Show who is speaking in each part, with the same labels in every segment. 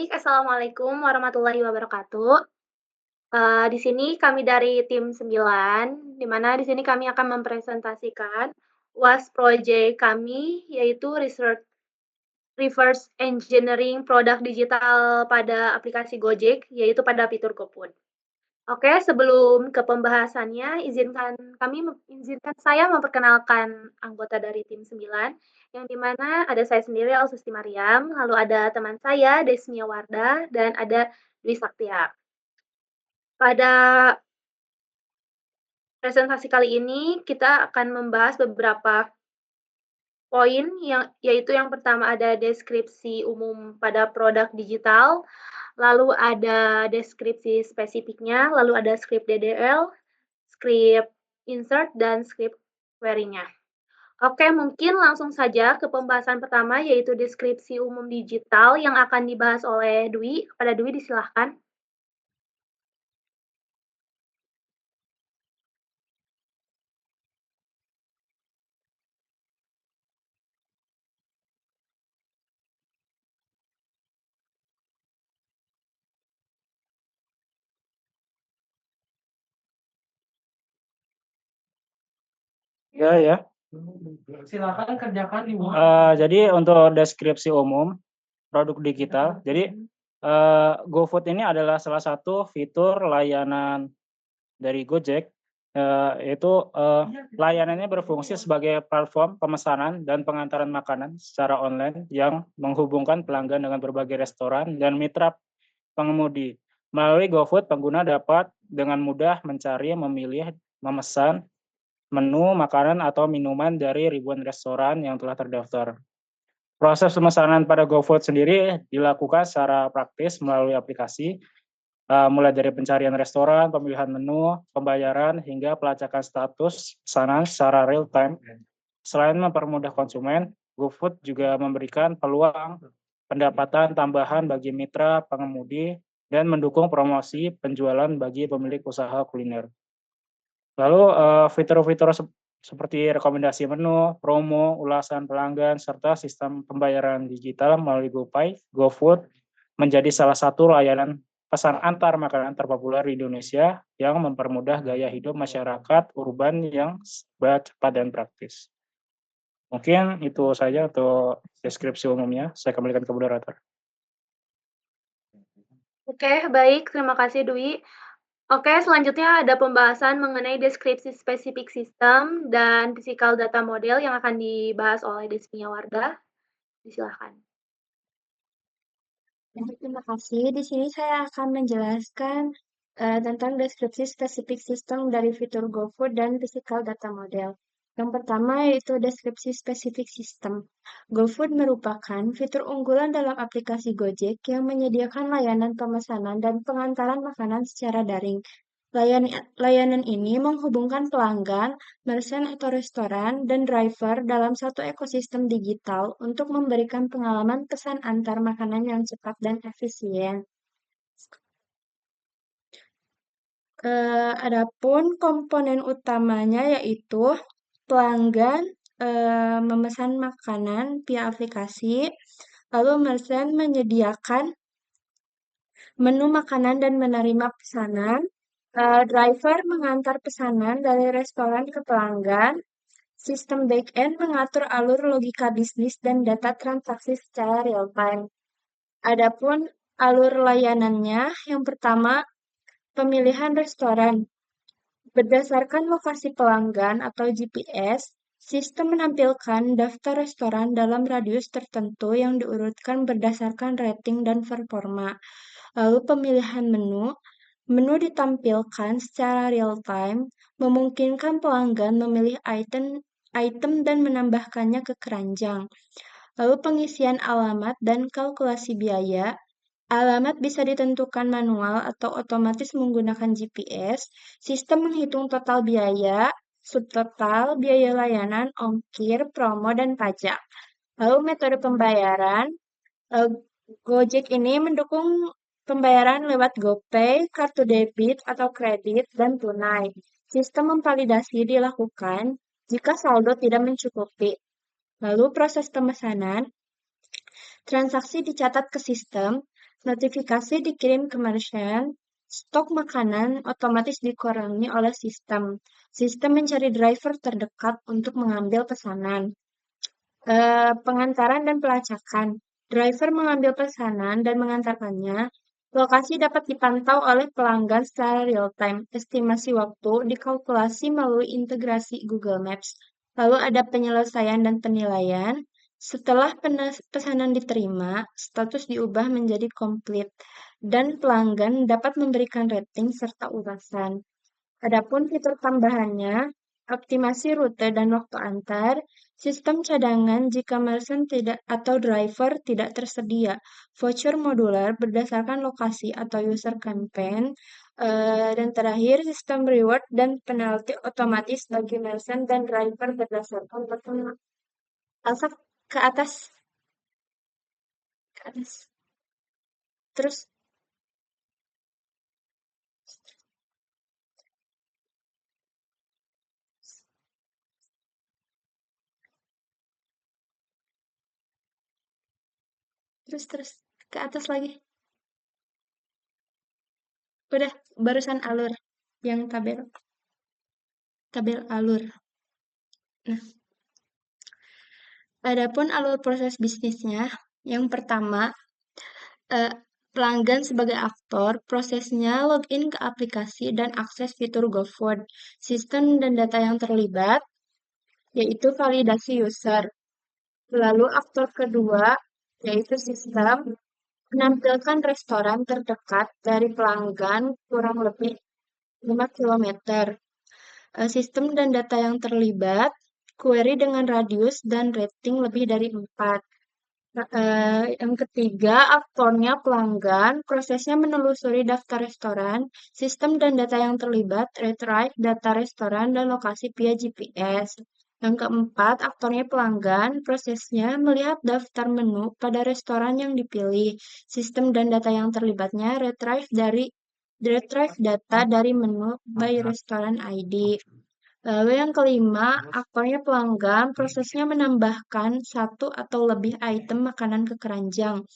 Speaker 1: Assalamualaikum warahmatullahi wabarakatuh. Di sini kami dari tim 9, di mana di sini kami akan mempresentasikan UAS project kami, yaitu reverse engineering produk digital pada aplikasi Gojek, yaitu pada fitur GoFood. Oke, sebelum ke pembahasannya, izinkan saya memperkenalkan anggota dari tim 9, yang di mana ada saya sendiri, Alsusti Mariam, lalu ada teman saya, Desmia Wardah, dan ada Dwi Saktia. Pada presentasi kali ini, kita akan membahas beberapa poin, yaitu yang pertama ada deskripsi umum pada produk digital, lalu ada deskripsi spesifiknya, lalu ada script DDL, script insert, dan script query-nya. Oke, mungkin langsung saja ke pembahasan pertama, yaitu deskripsi umum digital yang akan dibahas oleh Dwi. Kepada Dwi, disilahkan.
Speaker 2: Ya, ya.
Speaker 3: Silakan kerjakan di
Speaker 2: Jadi untuk deskripsi umum produk digital, jadi GoFood ini adalah salah satu fitur layanan dari Gojek, yaitu layanannya berfungsi sebagai platform pemesanan dan pengantaran makanan secara online yang menghubungkan pelanggan dengan berbagai restoran dan mitra pengemudi. Melalui GoFood, pengguna dapat dengan mudah mencari, memilih, memesan menu makanan atau minuman dari ribuan restoran yang telah terdaftar. Proses pemesanan pada GoFood sendiri dilakukan secara praktis melalui aplikasi, mulai dari pencarian restoran, pemilihan menu, pembayaran, hingga pelacakan status pesanan secara real time. Selain mempermudah konsumen, GoFood juga memberikan peluang pendapatan tambahan bagi mitra pengemudi dan mendukung promosi penjualan bagi pemilik usaha kuliner. Lalu fitur-fitur seperti rekomendasi menu, promo, ulasan pelanggan, serta sistem pembayaran digital melalui GoPay, GoFood menjadi salah satu layanan pesan antar makanan terpopuler di Indonesia yang mempermudah gaya hidup masyarakat urban yang cepat dan praktis. Mungkin itu saja untuk deskripsi umumnya. Saya kembalikan ke moderator.
Speaker 1: Oke, baik. Terima kasih, Dwi. Oke, selanjutnya ada pembahasan mengenai deskripsi spesifik sistem dan physical data model yang akan dibahas oleh Desmia Wardah. Silakan.
Speaker 4: Terima kasih. Di sini saya akan menjelaskan tentang deskripsi spesifik sistem dari fitur GoFood dan physical data model. Yang pertama yaitu deskripsi spesifik sistem. GoFood merupakan fitur unggulan dalam aplikasi Gojek yang menyediakan layanan pemesanan dan pengantaran makanan secara daring. Layanan ini menghubungkan pelanggan, merchant atau restoran, dan driver dalam satu ekosistem digital untuk memberikan pengalaman pesan antar makanan yang cepat dan efisien. Adapun komponen utamanya yaitu pelanggan memesan makanan via aplikasi, lalu merchant menyediakan menu makanan dan menerima pesanan, driver mengantar pesanan dari restoran ke pelanggan, sistem back-end mengatur alur logika bisnis dan data transaksi secara real-time. Adapun alur layanannya, yang pertama, pemilihan restoran. Berdasarkan lokasi pelanggan atau GPS, sistem menampilkan daftar restoran dalam radius tertentu yang diurutkan berdasarkan rating dan performa. Lalu pemilihan menu. Menu ditampilkan secara real-time, memungkinkan pelanggan memilih item dan menambahkannya ke keranjang. Lalu pengisian alamat dan kalkulasi biaya. Alamat bisa ditentukan manual atau otomatis menggunakan GPS. Sistem menghitung total biaya, subtotal, biaya layanan, ongkir, promo, dan pajak. Lalu metode pembayaran. Gojek ini mendukung pembayaran lewat GoPay, kartu debit atau kredit, dan tunai. Sistem memvalidasi dilakukan jika saldo tidak mencukupi. Lalu proses pemesanan. Transaksi dicatat ke sistem, Notifikasi dikirim ke merchant, stok makanan otomatis dikurangi oleh sistem. Sistem mencari driver terdekat untuk mengambil pesanan. Pengantaran dan pelacakan. Driver mengambil pesanan dan mengantarkannya. Lokasi dapat dipantau oleh pelanggan secara real-time. Estimasi waktu dikalkulasi melalui integrasi Google Maps. Lalu ada penyelesaian dan penilaian. Setelah pesanan diterima, status diubah menjadi komplit, dan pelanggan dapat memberikan rating serta ulasan. Adapun fitur tambahannya, optimasi rute dan waktu antar, sistem cadangan jika merchant tidak atau driver tidak tersedia, voucher modular berdasarkan lokasi atau user campaign, dan terakhir sistem reward dan penalti otomatis bagi merchant dan driver berdasarkan pertemuan. Elsa ke atas, terus terus ke atas lagi. Udah, barusan alur yang tabel alur. Nah, adapun alur proses bisnisnya, yang pertama, pelanggan sebagai aktor, prosesnya login ke aplikasi dan akses fitur GoFood. Sistem dan data yang terlibat, yaitu validasi user. Lalu aktor kedua, yaitu sistem, menampilkan restoran terdekat dari pelanggan kurang lebih 5 km. Sistem dan data yang terlibat, query dengan radius dan rating lebih dari 4. Yang ketiga, aktornya pelanggan, prosesnya menelusuri daftar restoran, sistem dan data yang terlibat, retrieve data restoran dan lokasi via GPS. Yang keempat, aktornya pelanggan, prosesnya melihat daftar menu pada restoran yang dipilih, sistem dan data yang terlibatnya, retrieve data dari menu by restoran ID. Lalu yang kelima, aktornya pelanggan, prosesnya menambahkan satu atau lebih item makanan ke keranjang.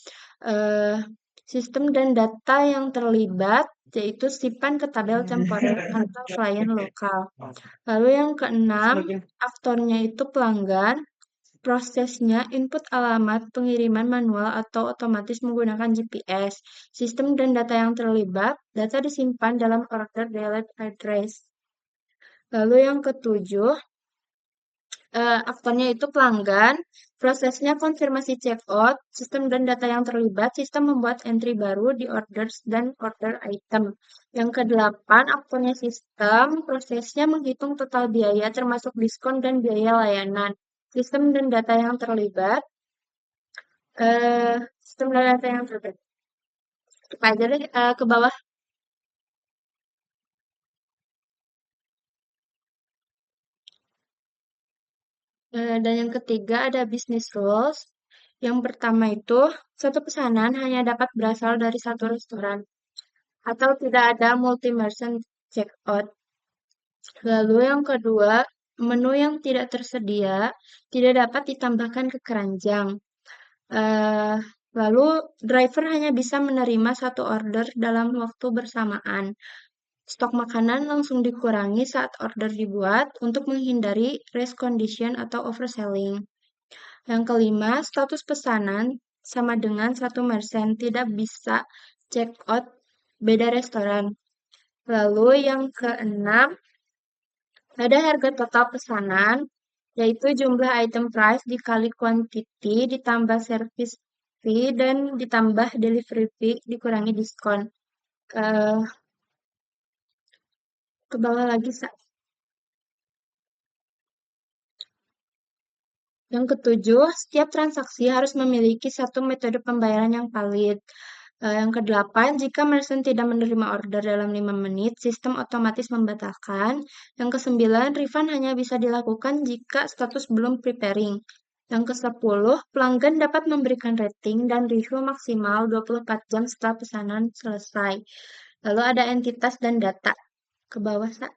Speaker 4: Sistem dan data yang terlibat, yaitu simpan ke tabel temporer atau klien lokal. Lalu yang keenam, aktornya itu pelanggan, prosesnya input alamat pengiriman manual atau otomatis menggunakan GPS. Sistem dan data yang terlibat, data disimpan dalam order delete address. Lalu yang ketujuh, aktornya itu pelanggan, prosesnya konfirmasi checkout, sistem dan data yang terlibat, sistem membuat entry baru di orders dan order item. Yang kedelapan, aktornya sistem, prosesnya menghitung total biaya termasuk diskon dan biaya layanan. Sistem dan data yang terlibat, sistem dan data yang terlibat. Kita aja deh ke bawah. Dan yang ketiga ada business rules. Yang pertama itu, satu pesanan hanya dapat berasal dari satu restoran, atau tidak ada multi-merchant checkout. Lalu yang kedua, menu yang tidak tersedia tidak dapat ditambahkan ke keranjang. Lalu driver hanya bisa menerima satu order dalam waktu bersamaan. Stok makanan langsung dikurangi saat order dibuat untuk menghindari race condition atau overselling. Yang kelima, status pesanan sama dengan satu merchant, tidak bisa check out beda restoran. Lalu yang keenam, ada harga total pesanan, yaitu jumlah item price dikali quantity ditambah service fee dan ditambah delivery fee dikurangi diskon. Ke bawah lagi, Yang ketujuh, setiap transaksi harus memiliki satu metode pembayaran yang valid. Yang kedelapan, jika merchant tidak menerima order dalam 5 menit, sistem otomatis membatalkan. Yang kesembilan, refund hanya bisa dilakukan jika status belum preparing. Yang ke-10, pelanggan dapat memberikan rating dan review maksimal 24 jam setelah pesanan selesai. Lalu ada entitas dan data. Ke bawah, Sa.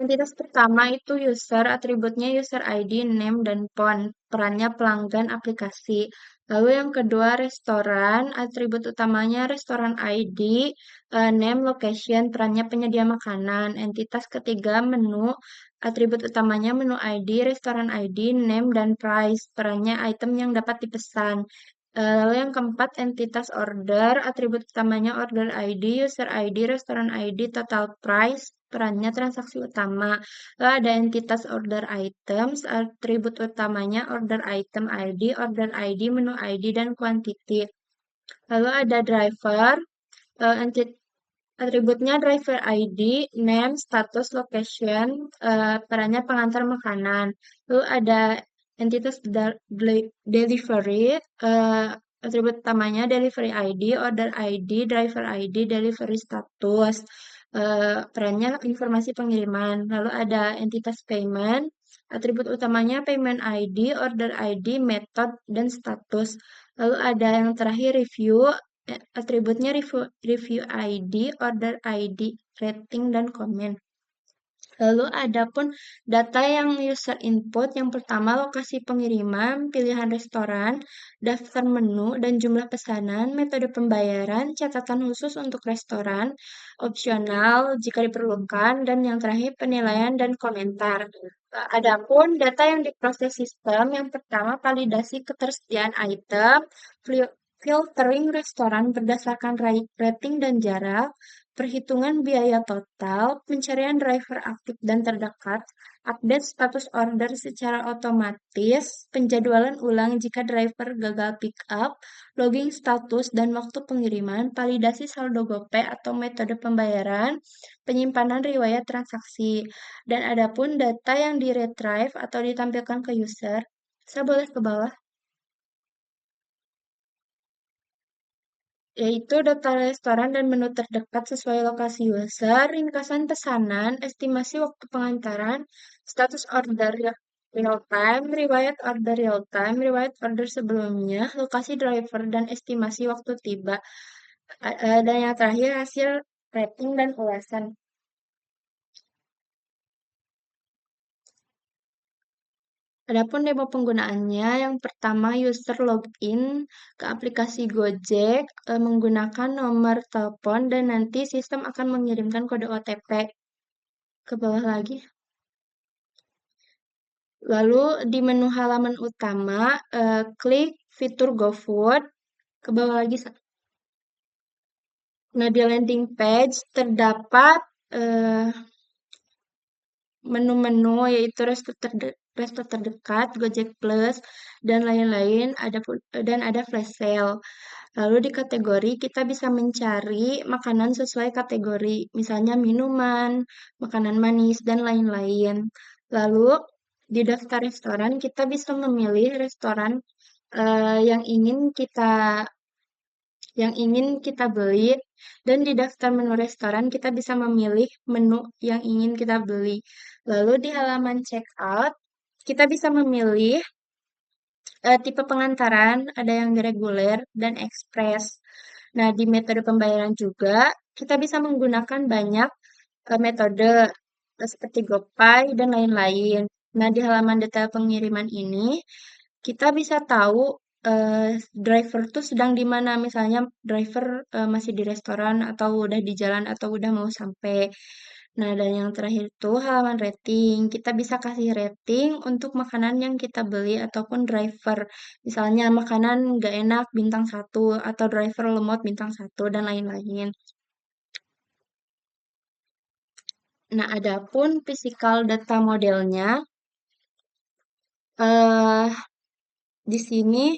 Speaker 4: Entitas pertama itu user, atributnya user ID, name, dan phone, perannya pelanggan aplikasi. Lalu yang kedua restoran, atribut utamanya restoran ID, name, location, perannya penyedia makanan. Entitas ketiga menu, atribut utamanya menu ID, restoran ID, name, dan price, perannya item yang dapat dipesan. Lalu yang keempat, entitas order, atribut utamanya order ID, user ID, restoran ID, total price, perannya transaksi utama. Lalu ada entitas order items, atribut utamanya order item ID, order ID, menu ID, dan quantity. Lalu ada driver, atributnya driver ID, name, status, location, perannya pengantar makanan. Lalu ada entitas delivery, atribut utamanya delivery ID, order ID, driver ID, delivery status. Perannya informasi pengiriman. Lalu ada entitas payment, atribut utamanya payment ID, order ID, method, dan status. Lalu ada yang terakhir review, atributnya review ID, order ID, rating, dan komen. Lalu ada pun data yang user input. Yang pertama lokasi pengiriman, pilihan restoran, daftar menu, dan jumlah pesanan, metode pembayaran, catatan khusus untuk restoran, opsional jika diperlukan, dan yang terakhir penilaian dan komentar. Adapun data yang diproses sistem, yang pertama validasi ketersediaan item, filtering restoran berdasarkan rating dan jarak, perhitungan biaya total, pencarian driver aktif dan terdekat, update status order secara otomatis, penjadwalan ulang jika driver gagal pick up, logging status dan waktu pengiriman, validasi saldo GoPay atau metode pembayaran, penyimpanan riwayat transaksi. Dan adapun data yang di-retrieve atau ditampilkan ke user, saya boleh ke bawah, yaitu data restoran dan menu terdekat sesuai lokasi user, ringkasan pesanan, estimasi waktu pengantaran, status order real time, riwayat order real time, riwayat order sebelumnya, lokasi driver, dan estimasi waktu tiba. Dan yang terakhir hasil rating dan ulasan. Adapun demo penggunaannya, yang pertama user login ke aplikasi Gojek menggunakan nomor telepon dan nanti sistem akan mengirimkan kode OTP. Ke bawah lagi. Lalu di menu halaman utama, klik fitur GoFood. Ke bawah lagi. Nah, di landing page terdapat menu-menu yaitu resto terdekat, Gojek Plus, dan lain-lain, dan ada flash sale. Lalu di kategori kita bisa mencari makanan sesuai kategori, misalnya minuman, makanan manis, dan lain-lain. Lalu di daftar restoran kita bisa memilih restoran yang ingin kita beli, dan di daftar menu restoran kita bisa memilih menu yang ingin kita beli. Lalu di halaman checkout kita bisa memilih tipe pengantaran, ada yang reguler dan ekspres. Nah, di metode pembayaran juga kita bisa menggunakan banyak metode seperti GoPay dan lain-lain. Nah, di halaman detail pengiriman ini kita bisa tahu driver tuh sedang di mana. Misalnya driver masih di restoran atau udah di jalan atau udah mau sampai. Nah, dan yang terakhir itu halaman rating. Kita bisa kasih rating untuk makanan yang kita beli ataupun driver. Misalnya makanan nggak enak bintang 1 atau driver lemot bintang 1 dan lain-lain. Nah, adapun physical data modelnya, di sini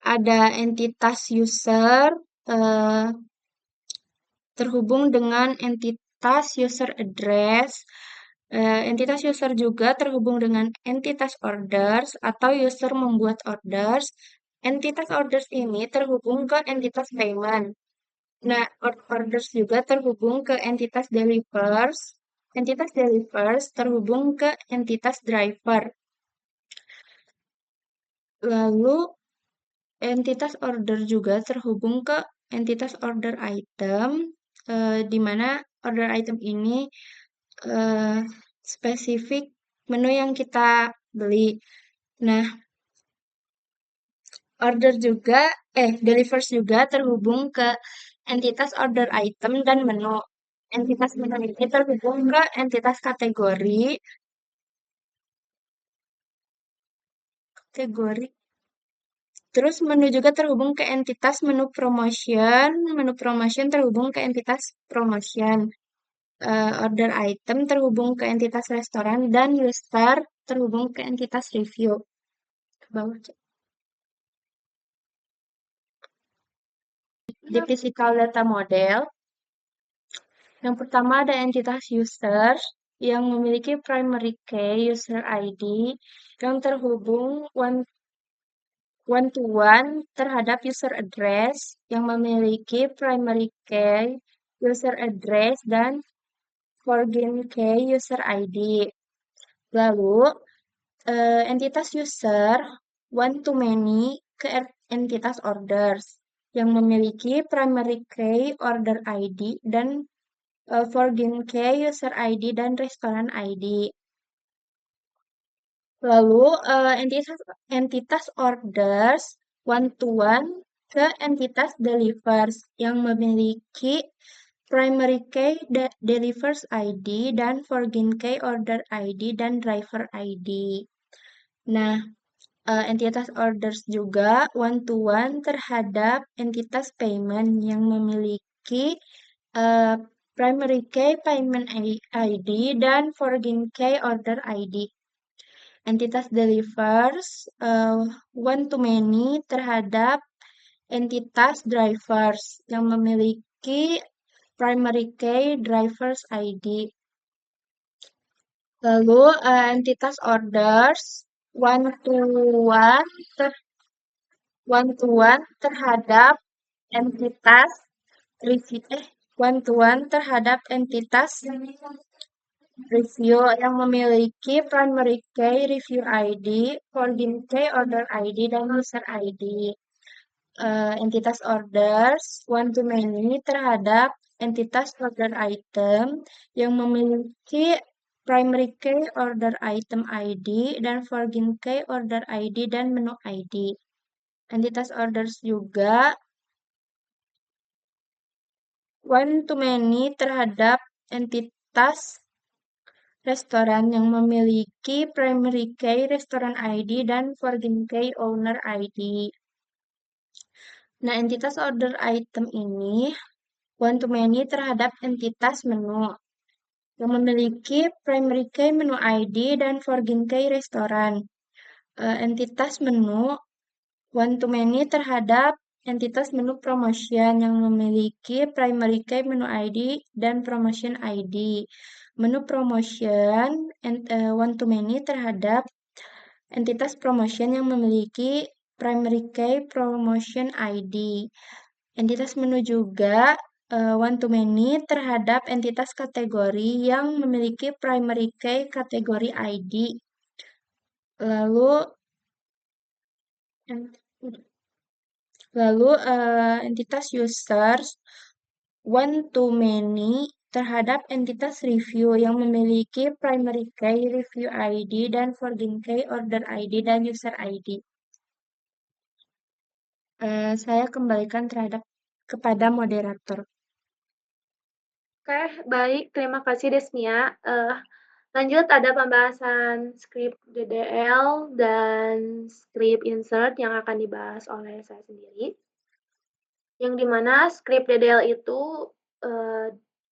Speaker 4: ada entitas user terhubung dengan entitas user address. Entitas user juga terhubung dengan entitas orders atau user membuat orders. Entitas orders ini terhubung ke entitas payment. Nah, orders juga terhubung ke entitas delivers. Entitas delivers terhubung ke entitas driver. Lalu, entitas order juga terhubung ke entitas order item, di mana order item ini spesifik menu yang kita beli. Nah, delivers juga terhubung ke entitas order item dan menu. Entitas menu ini terhubung ke entitas kategori. Terus menu juga terhubung ke entitas menu promotion terhubung ke entitas promotion. Order item terhubung ke entitas restoran, dan user terhubung ke entitas review. Ke bawah. Di physical data model, yang pertama ada entitas user yang memiliki primary key user ID yang terhubung one-to-one terhadap user address yang memiliki primary key user address dan foreign key user ID. Lalu, entitas user one-to-many ke entitas orders yang memiliki primary key order ID dan foreign key user ID dan restoran ID. Lalu, entitas orders one-to-one ke entitas delivers yang memiliki primary key delivers ID dan foreign key order ID dan driver ID. Nah, entitas orders juga one-to-one terhadap entitas payment yang memiliki primary key payment ID dan foreign key order ID. Entitas delivers one-to-many terhadap entitas drivers yang memiliki primary key drivers ID. Lalu entitas orders one-to-one terhadap entitas review yang memiliki primary key review ID, foreign key order ID, dan user ID. Entitas orders one-to-many terhadap entitas order item yang memiliki primary key order item ID dan foreign key order ID dan menu ID. Entitas orders juga one-to-many terhadap entitas restoran yang memiliki primary key restoran ID dan foreign key owner ID. Nah, entitas order item ini one-to-many terhadap entitas menu yang memiliki primary key menu ID dan foreign key restoran. Entitas menu one-to-many terhadap entitas menu promotion yang memiliki primary key menu ID dan promotion ID. Menu promotion one-to-many terhadap entitas promotion yang memiliki primary key promotion ID. Entitas menu juga one-to-many terhadap entitas kategori yang memiliki primary key kategori ID. Lalu entitas users one-to-many terhadap entitas review yang memiliki primary key review ID dan foreign key order ID dan user ID. Saya kembalikan kepada moderator.
Speaker 1: Oke, baik. Terima kasih Desmia. Lanjut ada pembahasan script DDL dan script insert yang akan dibahas oleh saya sendiri. Yang dimana script DDL itu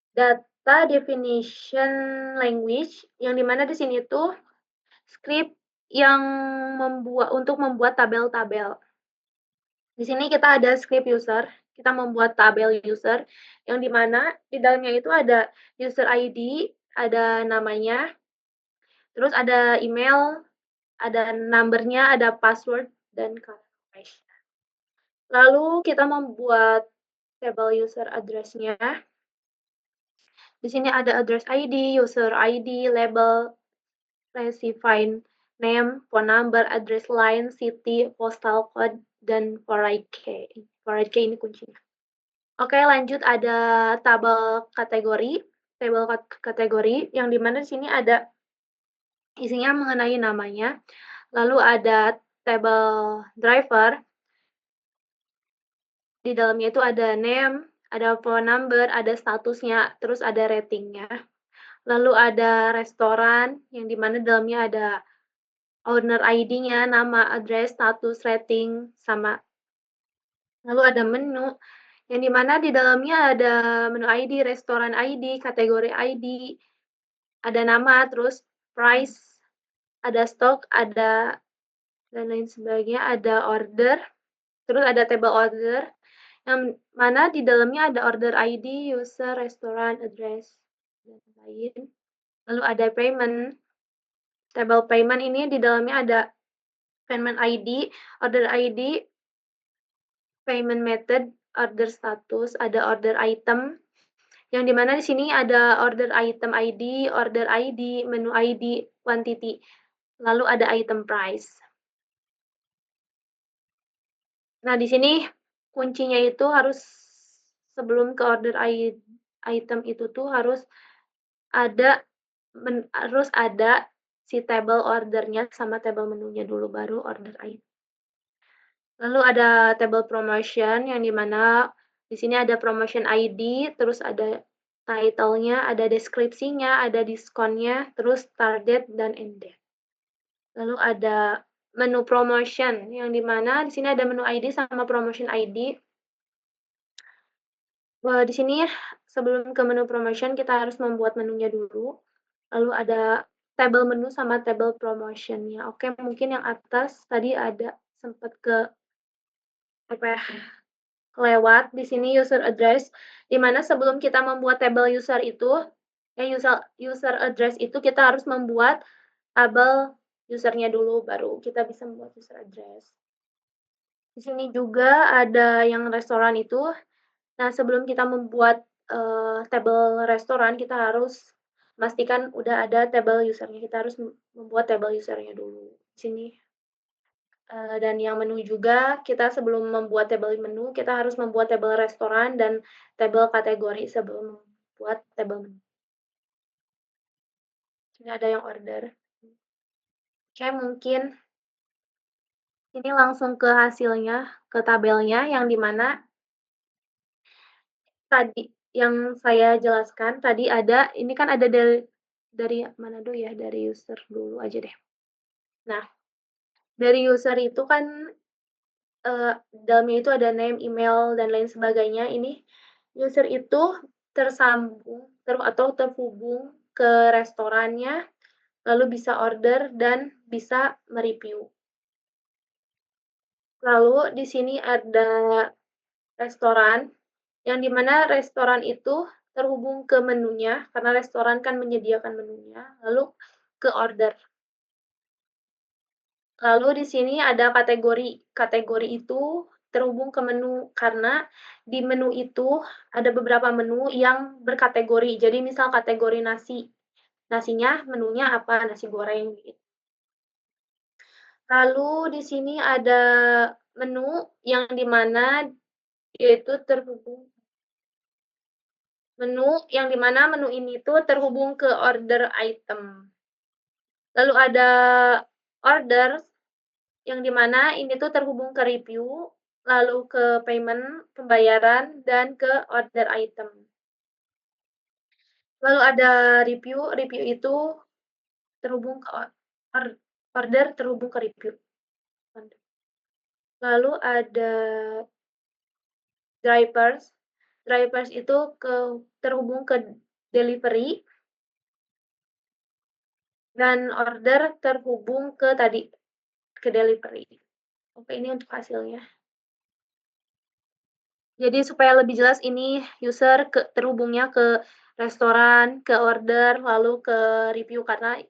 Speaker 1: data definition language, yang dimana di sini tuh script yang untuk membuat tabel-tabel. Di sini kita ada script user, kita membuat tabel user, yang dimana di dalamnya itu ada user ID, ada namanya, terus ada email, ada numbernya, ada password, dan confirmation. Lalu kita membuat tabel user address-nya. Di sini ada address ID, user ID, label, specified name, phone number, address line, city, postal code, dan forward key. Forward key ini kuncinya. Oke, lanjut ada tabel kategori yang dimana di sini ada isinya mengenai namanya. Lalu ada table driver, di dalamnya itu ada name, ada phone number, ada statusnya, terus ada ratingnya. Lalu ada restoran, yang di mana dalamnya ada owner ID-nya, nama, address, status, rating, sama. Lalu ada menu, yang di mana di dalamnya ada menu ID, restoran ID, kategori ID, ada nama, terus price, ada stok, ada dan lain sebagainya, ada order, terus ada table order, yang mana di dalamnya ada order ID, user, restoran, address, dan lain. Lalu ada payment. Table payment ini di dalamnya ada payment ID, order ID, payment method, order status, ada order item, yang dimana di sini ada order item ID, menu ID, quantity, lalu ada item price. Nah, di sini kuncinya itu harus sebelum ke order item itu tuh harus ada si table ordernya sama table menunya dulu, baru order item. Lalu ada table promotion, yang dimana di sini ada promotion ID, terus ada title-nya, ada deskripsinya, ada diskonnya, terus start date dan end date. Lalu ada menu promotion, yang dimana di sini ada menu ID sama promotion ID. Di sini sebelum ke menu promotion kita harus membuat menunya dulu. Lalu ada table menu sama table promotion-nya. Oke, mungkin yang atas tadi ada sempat kelewat di sini user address, di mana sebelum kita membuat tabel user itu, user address itu kita harus membuat tabel usernya dulu, baru kita bisa membuat user address. Di sini juga ada yang restoran itu. Nah, sebelum kita membuat tabel restoran, kita harus pastikan udah ada tabel usernya. Kita harus membuat tabel usernya dulu. Di sini. Dan yang menu juga, kita sebelum membuat tabel menu, kita harus membuat tabel restoran dan tabel kategori sebelum membuat tabel menu. Ini ada yang order. Oke, mungkin ini langsung ke hasilnya, ke tabelnya, yang dimana tadi yang saya jelaskan tadi ada, ini kan ada dari mana dulu ya, dari user dulu aja deh. Nah, dari user itu kan dalamnya itu ada name, email, dan lain sebagainya. Ini user itu tersambung atau terhubung ke restorannya, lalu bisa order dan bisa mereview. Lalu di sini ada restoran, yang dimana restoran itu terhubung ke menunya, karena restoran kan menyediakan menunya, lalu ke order. Lalu di sini ada kategori. Kategori itu terhubung ke menu, karena di menu itu ada beberapa menu yang berkategori. Jadi misal kategori nasi, nasinya menunya apa? Nasi goreng gitu. Lalu di sini ada menu yang dimana yaitu terhubung menu ini tuh terhubung ke order item. Lalu ada order yang dimana ini tuh terhubung ke review, lalu ke payment, pembayaran, dan ke order item. Lalu ada review itu terhubung ke order, terhubung ke review. Lalu ada drivers itu terhubung ke delivery, dan order terhubung ke delivery. Oke, ini untuk hasilnya. Jadi supaya lebih jelas, ini user terhubungnya ke restoran, ke order, lalu ke review, karena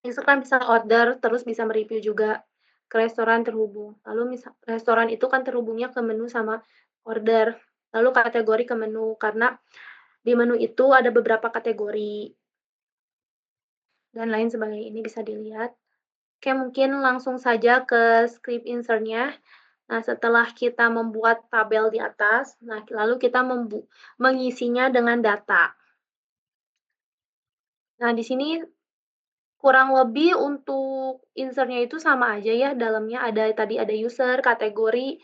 Speaker 1: user kan bisa order terus bisa mereview juga. Ke restoran terhubung. Lalu misal restoran itu kan terhubungnya ke menu sama order. Lalu kategori ke menu, karena di menu itu ada beberapa kategori dan lain sebagainya. Ini bisa dilihat. Oke, mungkin langsung saja ke script insert-nya. Nah, setelah kita membuat tabel di atas, nah lalu kita mengisinya dengan data. Nah, di sini kurang lebih untuk insert-nya itu sama aja ya, dalamnya tadi ada user, kategori,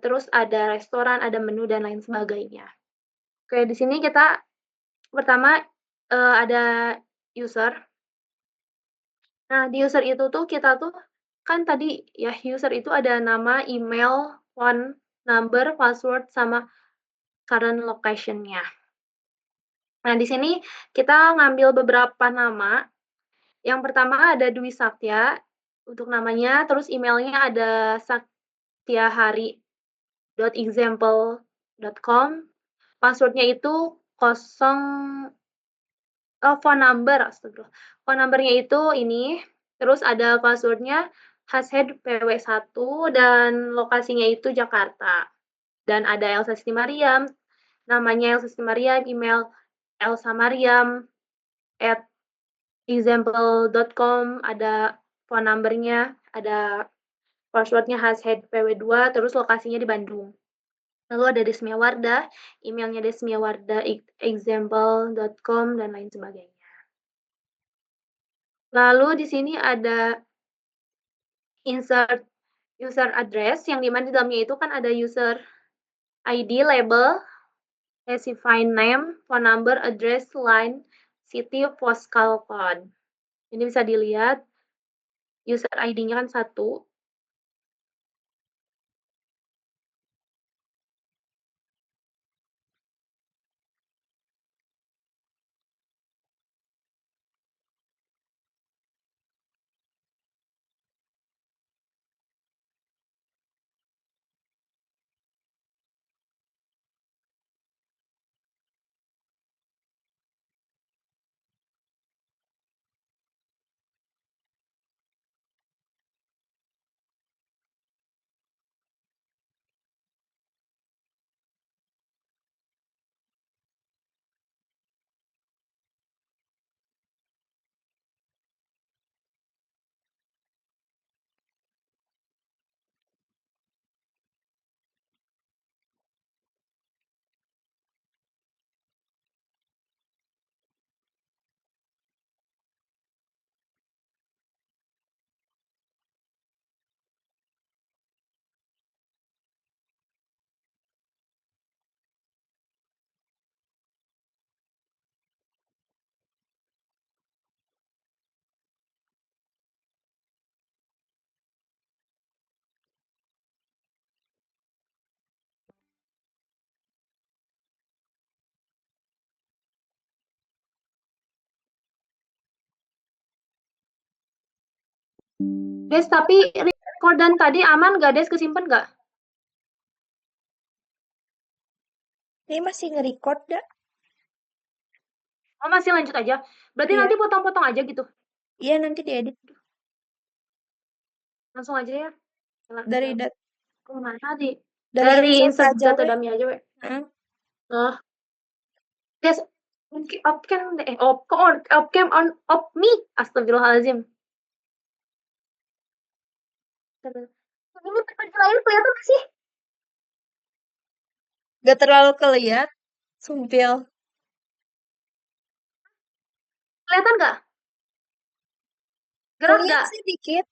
Speaker 1: terus ada restoran, ada menu, dan lain sebagainya. Oke, di sini kita pertama, ada user. Nah, di user itu tuh kita tuh kan tadi ya, user itu ada nama, email, phone number, password, sama current location-nya. Nah, di sini kita ngambil beberapa nama. Yang pertama ada Dwi Satya untuk namanya, terus emailnya ada satyahari.example.com, passwordnya itu phone number, astagfirullah. Phone number-nya itu ini, terus ada passwordnya hashtag PW1 dan lokasinya itu Jakarta. Dan ada Elsa Siti Mariam, namanya Elsa Siti Mariam, email elsamariam@example.com, ada phone number-nya, ada password-nya hashtag PW2, terus lokasinya di Bandung. Lalu ada Desmia Wardah, emailnya desmiawardah@example.com, dan lain sebagainya. Lalu di sini ada insert user address, yang dimana di dalamnya itu kan ada user ID, label, specify name, phone number, address, line, city, postal code. Ini bisa dilihat user ID-nya kan 1. Des, tapi recordan tadi aman nggak, Des? Kesimpan nggak?
Speaker 4: Ini masih nge-record, dah?
Speaker 1: Oh, masih lanjut aja. Berarti
Speaker 4: Iya.
Speaker 1: nanti potong-potong aja gitu.
Speaker 4: Iya, nanti diedit.
Speaker 1: Langsung aja ya.
Speaker 4: Dari
Speaker 1: Kemana tadi?
Speaker 4: dari insert
Speaker 1: insert
Speaker 4: aja,
Speaker 1: data
Speaker 4: we.
Speaker 1: dummy aja, we.
Speaker 4: Heeh.
Speaker 1: Oh, Des, opcam on op me. Astagfirullahaladzim. Ini kecil aja kelihatan nggak sih?
Speaker 4: Gak terlalu keliat, sumpil.
Speaker 1: Kelihatan nggak? Gerak
Speaker 4: Keliat
Speaker 1: nggak?
Speaker 4: sih dikit.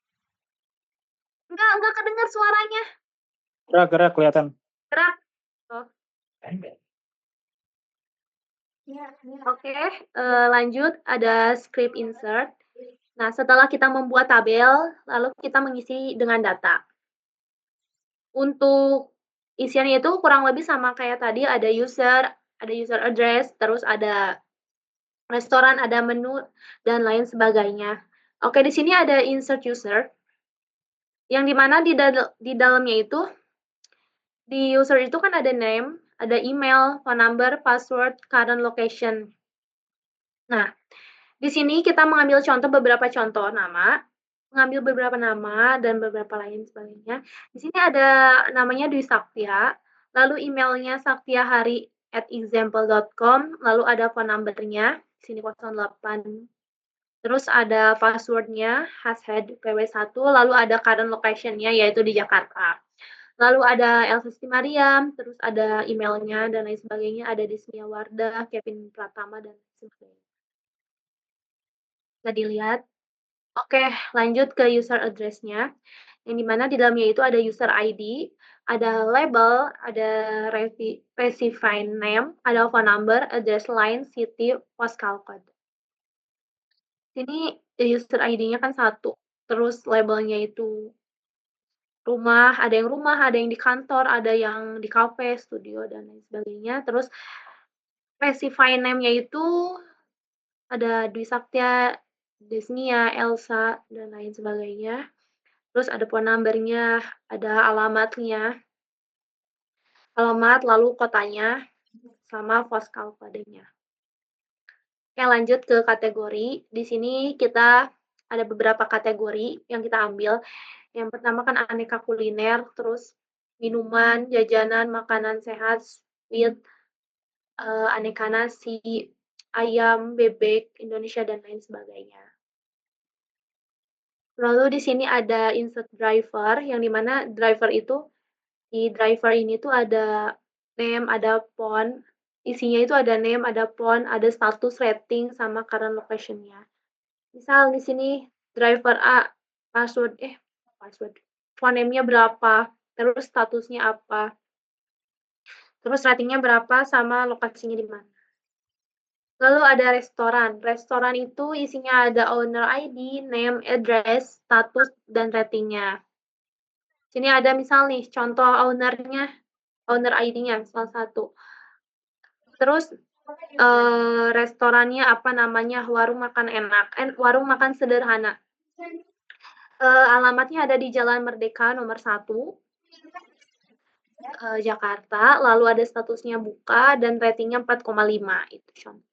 Speaker 1: Nggak kedengar suaranya.
Speaker 2: Gerak kelihatan.
Speaker 1: Gerak. Oh. Oke, lanjut ada script insert. Nah, setelah kita membuat tabel, lalu kita mengisi dengan data. Untuk isiannya itu kurang lebih sama kayak tadi, ada user address, terus ada restoran, ada menu, dan lain sebagainya. Oke, di sini ada insert user, yang dimana di dalamnya itu, di user itu kan ada name, ada email, phone number, password, current location. Nah, di sini kita beberapa contoh nama, mengambil beberapa nama dan beberapa lain sebagainya. Di sini ada namanya Dwi Satya, lalu emailnya satyahari@example.com, lalu ada phone number-nya, di sini 08. Terus ada password-nya, hashtag PW1, lalu ada current location-nya, yaitu di Jakarta. Lalu ada Elsa Siti Mariam, terus ada emailnya dan lain sebagainya, ada Desmia Wardah, Kevin Pratama, dan sebagainya. Bisa dilihat. Oke, lanjut ke user address-nya, yang dimana di dalamnya itu ada user ID, ada label, ada recipient name, ada phone number, address line, city, postal code. Sini user ID-nya kan 1, terus labelnya itu rumah, ada yang di kantor, ada yang di kafe, studio, dan lain sebagainya. Terus recipient name-nya itu ada Dwi Saktya, Desnia, Elsa, dan lain sebagainya. Terus ada phone number-nya, ada alamatnya, alamat, lalu kotanya, sama postal code-nya. Oke, lanjut ke kategori. Di sini kita ada beberapa kategori yang kita ambil. Yang pertama kan aneka kuliner, terus minuman, jajanan, makanan sehat, sweet, aneka nasi, ayam, bebek, Indonesia, dan lain sebagainya. Lalu di sini ada insert driver, yang dimana driver itu, di driver ini tuh ada name, ada phone, isinya itu ada name, ada phone, ada status, rating, sama current location-nya. Misal di sini driver A, password, phone name-nya berapa, terus statusnya apa, terus ratingnya berapa, sama lokasinya di mana. Lalu ada restoran. Restoran itu isinya ada owner ID, name, address, status, dan ratingnya. Sini ada misal nih, contoh owner-nya, owner ID-nya, salah satu. Terus restorannya apa namanya, warung makan enak, warung makan sederhana. Alamatnya ada di Jalan Merdeka nomor 1, Jakarta, lalu ada statusnya buka dan ratingnya 4,5, itu contoh.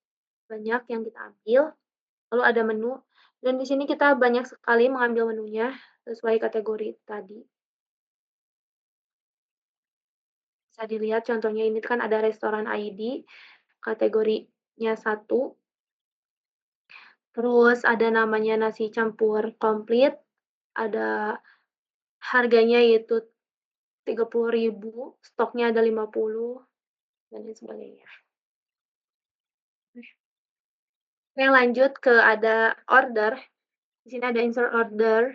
Speaker 1: Banyak yang kita ambil, lalu ada menu, dan di sini kita banyak sekali mengambil menunya sesuai kategori tadi. Bisa dilihat contohnya ini kan ada restoran ID, kategorinya 1. Terus ada namanya nasi campur komplit, ada harganya yaitu 30.000, stoknya ada 50, dan lain sebagainya. Oke, lanjut ke ada order. Di sini ada insert order,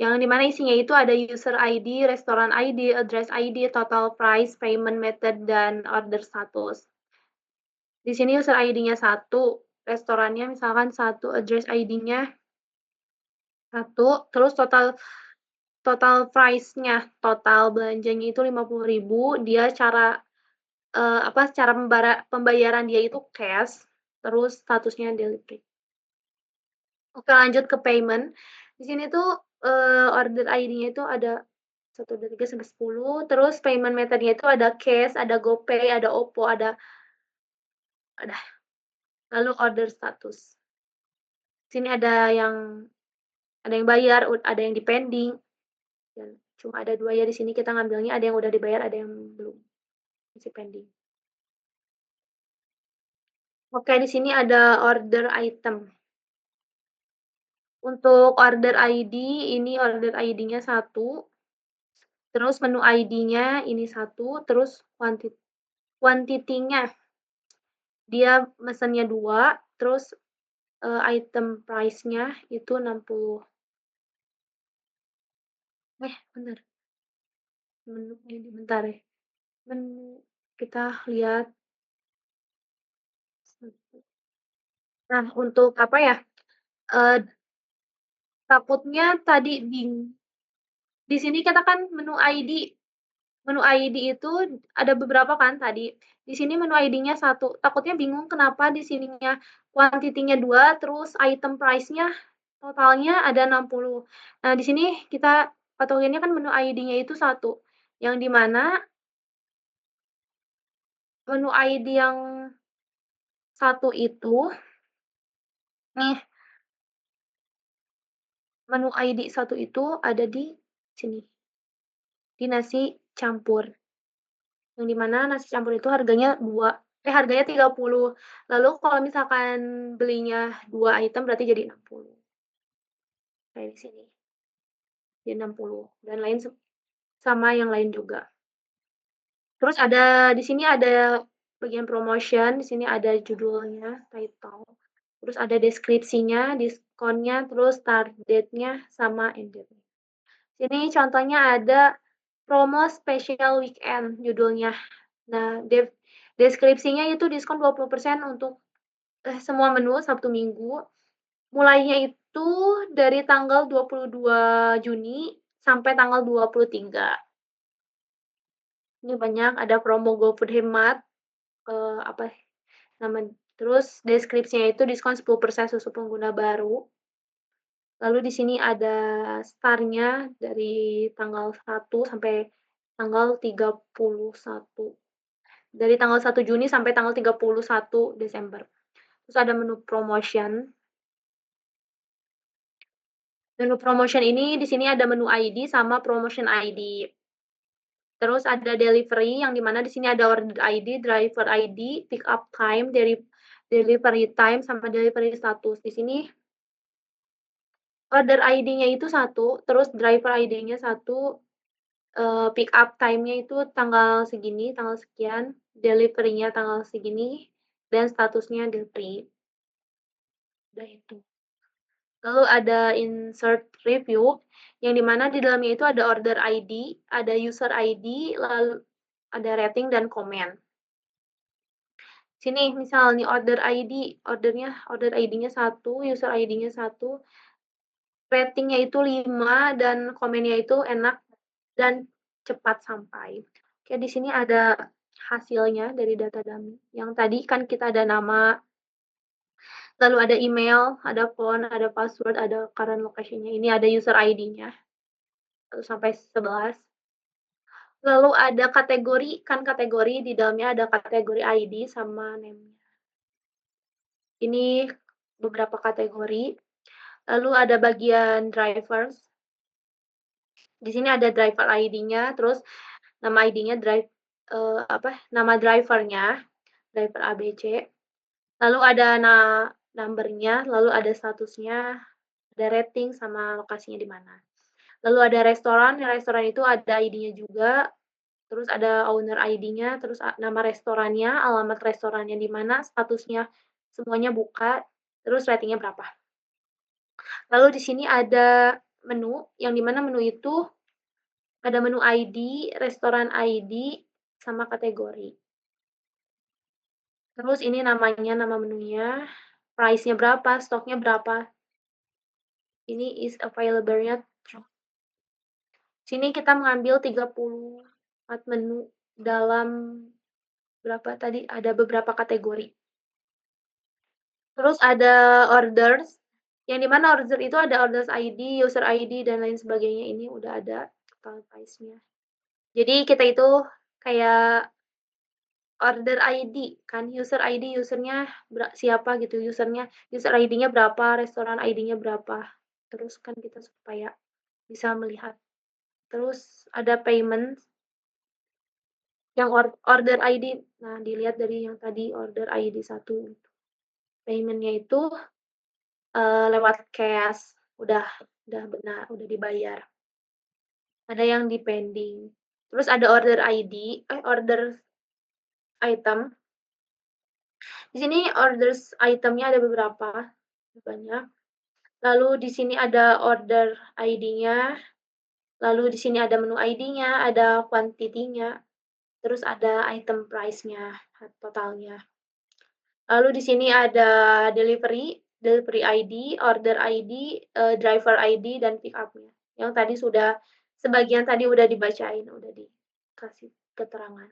Speaker 1: yang dimana isinya itu ada user ID, restoran ID, address ID, total price, payment method, dan order status. Di sini user ID-nya 1, restorannya misalkan 1, address ID-nya 1, terus total price-nya, total belanjanya itu 50.000, dia cara pembayaran dia itu cash, terus statusnya delivery. Oke, lanjut ke payment. Di sini tuh order ID-nya itu ada 1, 2, 3 sampai 10, terus payment method-nya itu ada cash, ada GoPay, ada OPPO, ada lalu order status. Sini ada yang bayar, ada yang dipending. Dan cuma ada 2 ya di sini kita ngambilnya, ada yang udah dibayar, ada yang belum, masih pending. Oke, di sini ada order item. Untuk order ID, ini order ID-nya 1, terus menu ID-nya ini 1, terus quantity-nya dia mesennya 2, terus item price-nya itu 60. Bentar. Menu ini bentar ya. Menu kita lihat. Nah, untuk apa ya? Takutnya tadi di sini kita kan menu ID itu ada beberapa kan tadi. Di sini menu ID-nya 1. Takutnya bingung kenapa di sininya quantity-nya 2, terus item price-nya totalnya ada 60. Nah, di sini kita patokinnya kan menu ID-nya itu 1. Yang di mana menu ID yang 1 itu nih, menu ID 1 itu ada di sini. Di nasi campur. Yang di mana nasi campur itu harganya 30. Lalu kalau misalkan belinya 2 item berarti jadi 60. Kayak di sini. Jadi 60 dan lain sama yang lain juga. Terus ada di sini ada bagian promotion, di sini ada judulnya, title. terus ada deskripsinya, diskonnya, terus start date-nya, sama end date-nya. Sini contohnya ada promo special weekend judulnya. Nah, deskripsinya itu diskon 20% untuk semua menu Sabtu Minggu. Mulainya itu dari tanggal 22 Juni sampai tanggal 23. Ini banyak, ada promo GoFood hemat, terus deskripsinya itu diskon 10% susu pengguna baru. Lalu di sini ada startnya dari tanggal 1 sampai tanggal 31. Dari tanggal 1 Juni sampai tanggal 31 Desember. Terus ada menu promotion. Menu promotion ini di sini ada menu ID sama promotion ID. Terus ada delivery yang dimana di sini ada order ID, driver ID, pick up time, delivery time sama delivery status. Di sini order ID-nya itu 1, terus driver ID-nya 1, pick up time-nya itu tanggal segini, tanggal sekian, delivery-nya tanggal segini, dan statusnya delivery. Udah itu. Lalu ada insert review, yang dimana di dalamnya itu ada order ID, ada user ID, lalu ada rating dan komen. Sini misal nih order ID-nya 1, user ID-nya 1, ratingnya itu 5, dan komennya itu enak dan cepat sampai. Oke, di sini ada hasilnya dari data dummy. Yang tadi kan kita ada nama, lalu ada email, ada phone, ada password, ada current location-nya. Ini ada user ID-nya. 1 sampai 11. Lalu ada kategori, kategori di dalamnya ada kategori ID sama name-nya. Ini beberapa kategori. Lalu ada bagian drivers. Di sini ada driver ID-nya, terus nama ID-nya nama drivernya, driver ABC. Lalu ada number-nya, lalu ada statusnya, ada rating sama lokasinya di mana. Lalu ada restoran itu ada ID-nya juga, terus ada owner ID-nya, terus nama restorannya, alamat restorannya di mana, statusnya semuanya buka, terus ratingnya berapa. Lalu di sini ada menu, yang di mana menu itu ada menu ID, restoran ID, sama kategori. Terus ini namanya, nama menunya, price-nya berapa, stoknya berapa. Ini is available-nya. Sini kita mengambil 34 menu dalam berapa tadi, ada beberapa kategori. Terus ada orders, yang dimana order itu ada orders ID, user ID, dan lain sebagainya. Ini udah ada total price-nya. Jadi kita itu kayak order ID kan, user ID, usernya siapa gitu, user ID-nya berapa, restoran ID-nya berapa. Terus kan kita supaya bisa melihat. Terus ada payment, yang order ID, nah dilihat dari yang tadi order ID 1. Payment-nya itu lewat cash, udah benar, udah dibayar. Ada yang di pending. Terus ada order ID, order item. Di sini orders itemnya ada beberapa, banyak. Lalu di sini ada order ID-nya, lalu di sini ada menu ID-nya, ada quantity-nya, terus ada item price-nya, totalnya. Lalu di sini ada delivery ID, order ID, driver ID, dan pick up-nya. Yang tadi sebagian tadi udah dibacain, udah dikasih keterangan.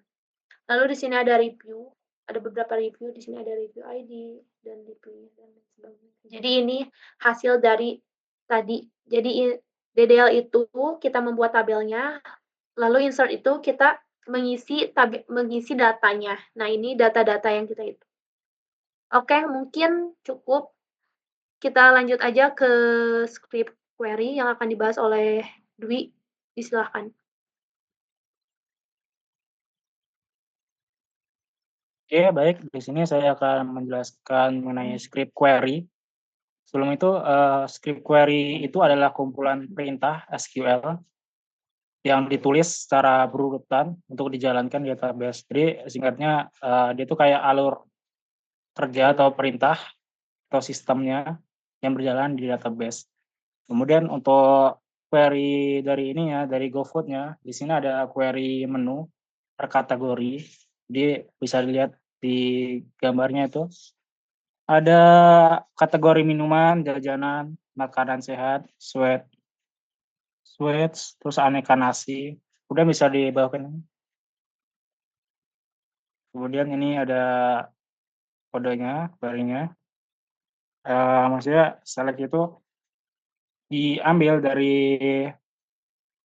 Speaker 1: Lalu di sini ada review, ada beberapa review, di sini ada review ID dan review dan sebagainya. Jadi ini hasil dari tadi. Jadi DDL itu kita membuat tabelnya, lalu insert itu kita mengisi datanya. Nah, ini data-data yang kita itu. Oke, mungkin cukup. Kita lanjut aja ke script query yang akan dibahas oleh Dwi. Silakan.
Speaker 2: Oke, baik. Di sini saya akan menjelaskan mengenai script query. Sebelum itu, script query itu adalah kumpulan perintah SQL yang ditulis secara berurutan untuk dijalankan di database. Jadi singkatnya, dia itu kayak alur kerja atau perintah atau sistemnya yang berjalan di database. Kemudian untuk query dari ininya, dari GoFood-nya, di sini ada query menu per kategori. Jadi bisa dilihat di gambarnya itu. Ada kategori minuman, jajanan, makanan sehat, sweets, terus aneka nasi. Udah bisa dibawakan. Kemudian ini ada kodenya, query-nya. Maksudnya select itu diambil dari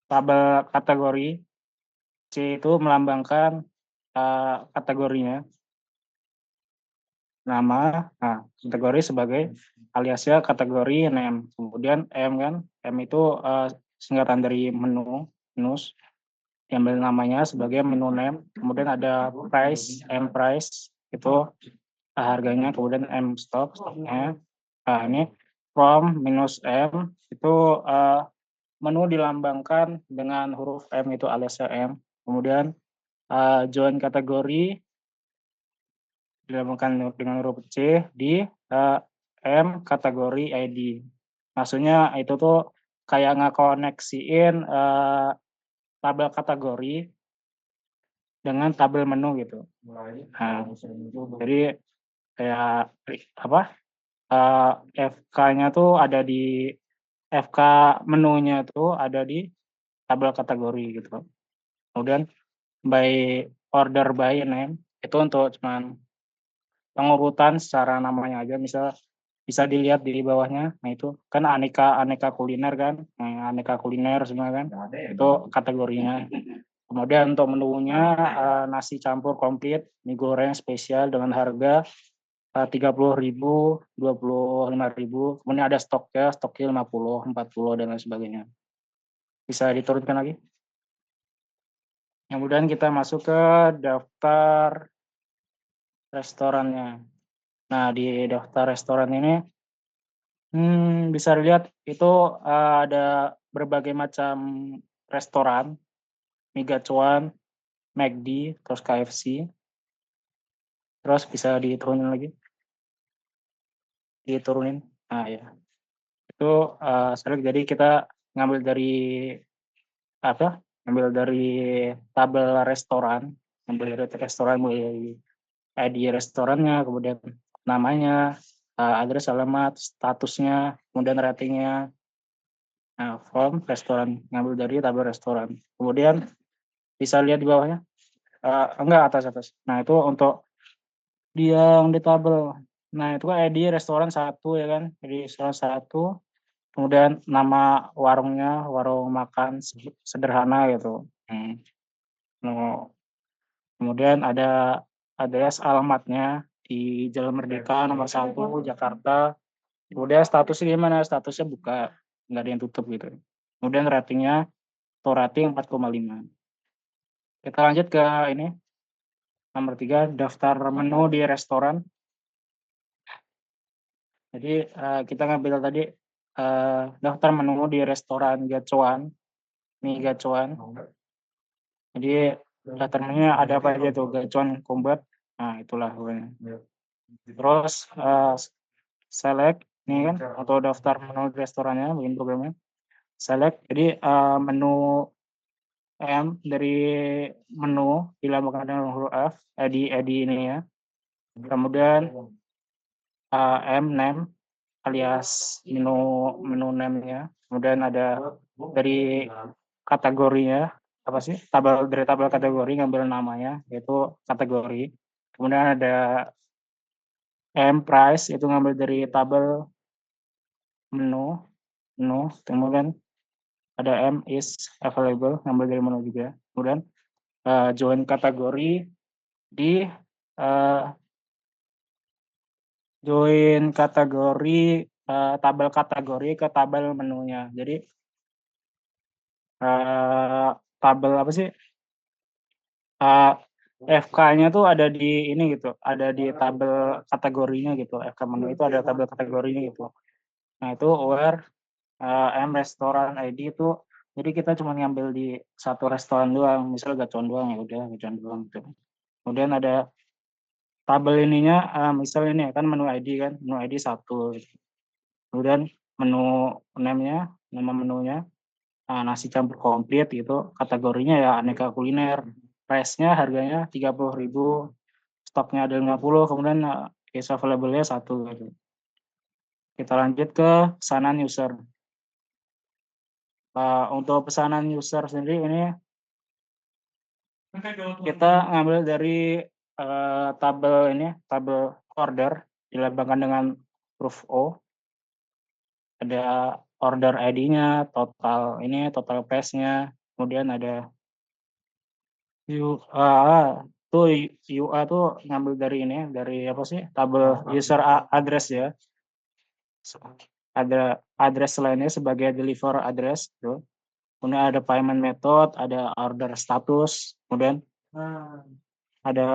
Speaker 2: tabel kategori. C itu melambangkan kategorinya, nama, nah kategori sebagai aliasnya kategori name. Kemudian M kan, M itu singkatan dari menus, diambil namanya sebagai menu name. Kemudian ada price, M price itu harganya, kemudian M stoknya. Nah ini from minus M itu menu dilambangkan dengan huruf M itu aliasnya M. Kemudian join kategori dilambangkan dengan huruf C di M kategori ID. Maksudnya itu tuh kayak ngekoneksiin tabel kategori dengan tabel menu gitu. Nah, jadi kayak apa? FK-nya tuh ada di FK menunya tuh ada di tabel kategori gitu. Kemudian by order by name itu untuk cuman pengurutan secara namanya aja, misal bisa dilihat di bawahnya. Nah itu kan aneka kuliner kan, aneka kuliner semua kan, itu kategorinya. Kemudian untuk menunya nasi campur komplit, mie goreng spesial dengan harga 30.000, 25.000. Kemudian ada stoknya 50, 40 dan lain sebagainya. Bisa diturunkan lagi. Kemudian kita masuk ke daftar restorannya. Nah di daftar restoran ini bisa dilihat itu ada berbagai macam restoran, Migacuan, McD, terus KFC. Terus bisa diturunin lagi. Diturunin. Nah ya. Itu jadi kita ngambil dari apa? Ngambil dari tabel restoran, ngambil dari restoran mulai ID restorannya, kemudian namanya, address, alamat, statusnya, kemudian ratingnya. Nah, from restoran, ngambil dari tabel restoran. Kemudian bisa lihat di bawahnya, enggak atas. Nah itu untuk yang di tabel. Nah itu kan ID restoran 1 ya kan, jadi restoran 1. Kemudian nama warungnya, warung makan sederhana gitu. Nah, kemudian ada address alamatnya di Jalan Merdeka nomor 1 Jakarta. Kemudian statusnya gimana? Statusnya buka, nggak ada yang tutup gitu. Kemudian ratingnya, atau rating 4,5. Kita lanjut ke ini, nomor 3, daftar menu di restoran. Jadi kita ngambil tadi daftar menu di restoran Gacuan, mie Gacuan. Jadi daftar menunya ada apa aja tuh, Gacuan Combat. Nah itulah pokoknya. Terus select ini kan, atau daftar menu di restorannya, bikin programnya. Select, jadi menu M dari menu dilambangkan dengan huruf F, ID ini ya. Kemudian M name alias menu name-nya. Kemudian ada dari kategorinya, apa sih? Dari tabel kategori ngambil namanya, yaitu kategori. Kemudian ada M price, itu ngambil dari tabel menu. Kemudian ada M is available, ngambil dari menu juga. Kemudian join kategori di join kategori tabel kategori ke tabel menunya. Jadi tabel apa sih? FK-nya tuh ada di ini gitu, ada di tabel kategorinya gitu. FK menu itu ada tabel kategorinya gitu. Nah itu where M restoran ID itu, jadi kita cuma ngambil di satu restoran doang, misal Gacuan doang, ya udah Gacuan doang gitu. Kemudian ada tabel ininya misal ini kan menu ID kan, menu ID 1. Kemudian menu name-nya, nama menunya nasi campur komplit gitu, kategorinya ya aneka kuliner. Price-nya harganya 30.000, stoknya ada 50, kemudian is available-nya 1 gitu. Kita lanjut ke pesanan user. Untuk pesanan user sendiri ini kita ngambil dari tabel ini, tabel order dilambangkan dengan huruf O. Ada order ID-nya, total price-nya, kemudian ada UA tuh ngambil dari ini, dari apa sih? Tabel user address ya. Ada address lainnya sebagai deliver address tuh. Kemudian ada payment method, ada order status, kemudian ada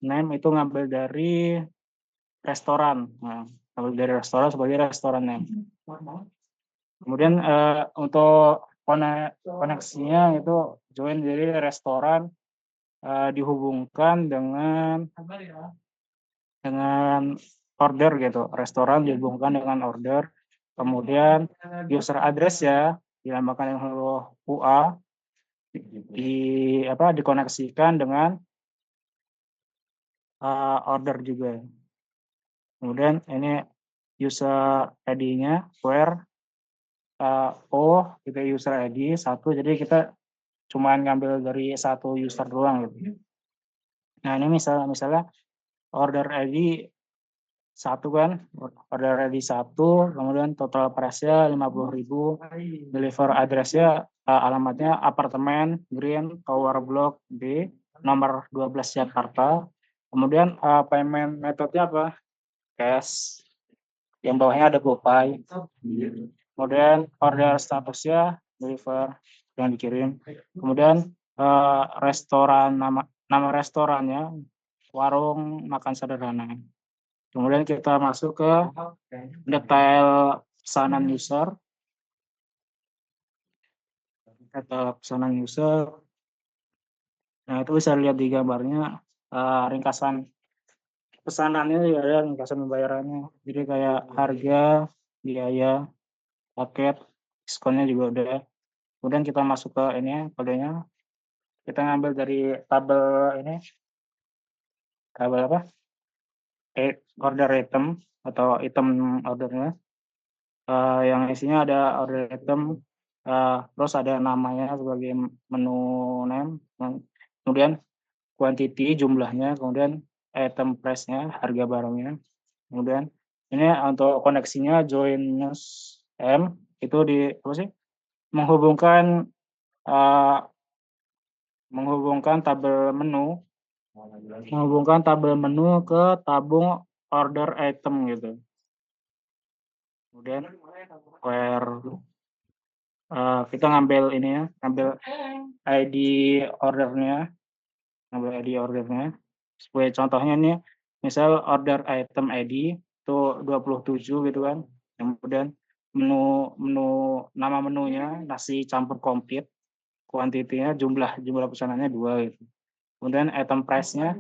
Speaker 2: name itu ngambil dari restoran. Nah, ngambil dari restoran sebagai restoran name. Kemudian untuk koneksinya itu join dari restoran dihubungkan dengan order gitu. Restoran dihubungkan dengan order. Kemudian user address ya dilambangkan dengan huruf UA dikoneksikan dengan order juga. Kemudian ini user ID-nya where gitu user ID 1, jadi kita cuma ngambil dari satu user doang gitu. Nah, ini misalnya order ID 1 kan, order ID 1, kemudian total price-nya 50.000, deliver address-nya alamatnya apartemen Green Tower Block B nomor 12 Jakarta. Kemudian payment metode-nya apa? Cash. Yang bawahnya ada GoPay. Kemudian order statusnya deliver yang dikirim. Kemudian restoran, nama restorannya warung makan sederhana. Kemudian kita masuk ke detail pesanan user. Nah, itu bisa lihat di gambarnya ringkasan pesanannya juga ada, ringkasan pembayarannya. Jadi kayak harga, biaya, paket, diskonnya juga udah. Kemudian kita masuk ke ini kodenya. Kita ngambil dari tabel ini. Tabel apa? Order item atau item ordernya. Yang isinya ada order item, terus ada namanya sebagai menu name, kemudian quantity jumlahnya, kemudian item price-nya, harga barangnya. Kemudian ini untuk koneksinya join M itu menghubungkan tabel menu ke tabung order item gitu. Kemudian where kita ngambil ID ordernya, sebagai contohnya nih, misal order item ID itu 27 gitu kan. Kemudian nama menunya nasi campur komplit, kuantitinya jumlah pesanannya 2 gitu. Kemudian item price-nya,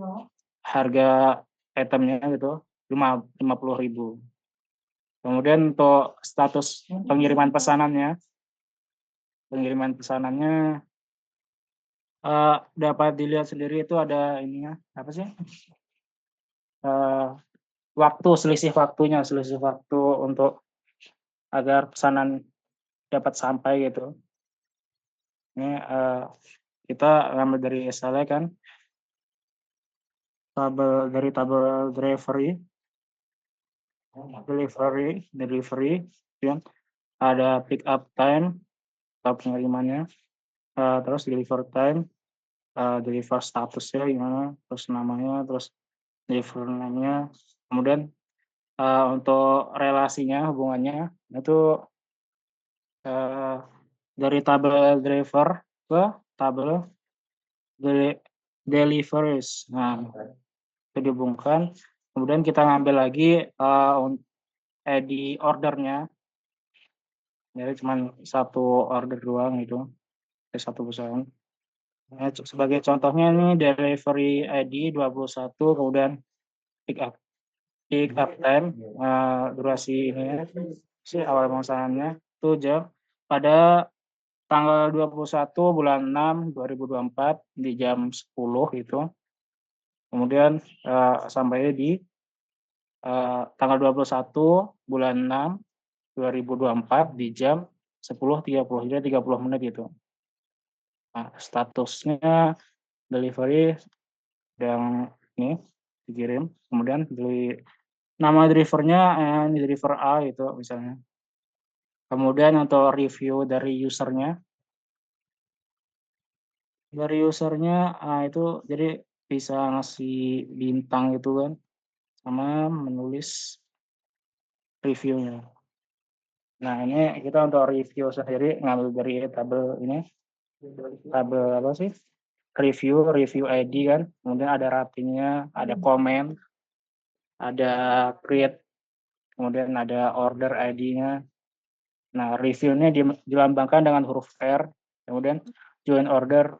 Speaker 2: harga itemnya gitu 50.000. Kemudian untuk status pengiriman pesanannya dapat dilihat sendiri, itu ada ininya apa sih, selisih waktu untuk agar pesanan dapat sampai gitu. Ini kita ngambil dari SLA kan, tabel delivery ya. Ada pick up time atau pengirimannya, terus deliver time, deliver statusnya gimana, terus namanya, terus deliver name-nya. Kemudian untuk relasinya, hubungannya itu dari tabel driver ke tabel deliveries. Nah, itu dihubungkan. Kemudian kita ngambil lagi ID ordernya. Jadi cuma satu order doang itu, satu perusahaan. Sebagai contohnya ini delivery ID 21, kemudian pick up time, durasi ini si awal pemesanannya itu jam pada tanggal 21 bulan 6 2024 di jam 10 itu. Kemudian sampai di tanggal 21 bulan 6 2024 di jam 10.30 hingga 30 menit itu. Nah, statusnya delivery yang ini dikirim, kemudian nama drivernya ini driver A itu misalnya. Kemudian untuk review dari usernya itu jadi bisa ngasih bintang gitu kan, sama menulis reviewnya. Nah ini kita untuk review sendiri ngambil dari tabel ini, tabel apa sih, review ID kan, kemudian ada ratingnya, ada komen, ada create, kemudian ada order ID-nya. Nah reviewnya dilambangkan dengan huruf R, kemudian join order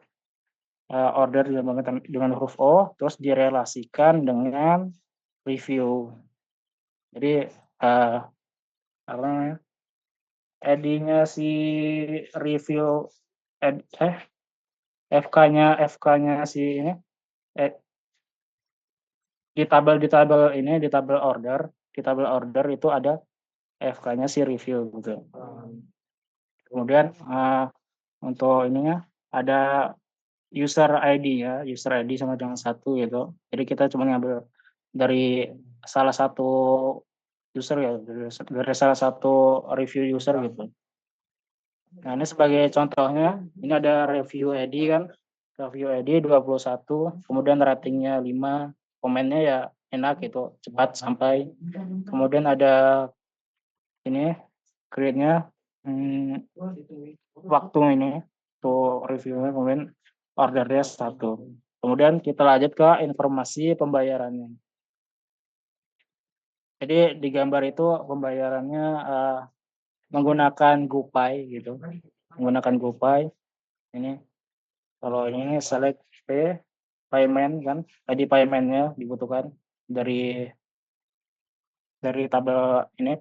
Speaker 2: dilambangkan dengan huruf O, terus direlasikan dengan review. Jadi apa namanya, ID-nya si review FK-nya si ini di tabel order itu ada FK-nya si review gitu. Kemudian untuk ininya ada user ID sama dengan 1 gitu. Jadi kita cuma ngambil dari salah satu user ya, dari salah satu review user gitu. Nah, ini sebagai contohnya, ini ada review ID kan. Review ID 21, kemudian ratingnya 5, komennya ya enak gitu, cepat sampai. Kemudian ada ini create-nya waktu ini tuh reviewnya, kemudian ordernya 1. Kemudian kita lanjut ke informasi pembayarannya. Jadi di gambar itu pembayarannya menggunakan GoPay gitu. Menggunakan GoPay. Ini kalau ini select payment kan, ID paymentnya dibutuhkan dari tabel ini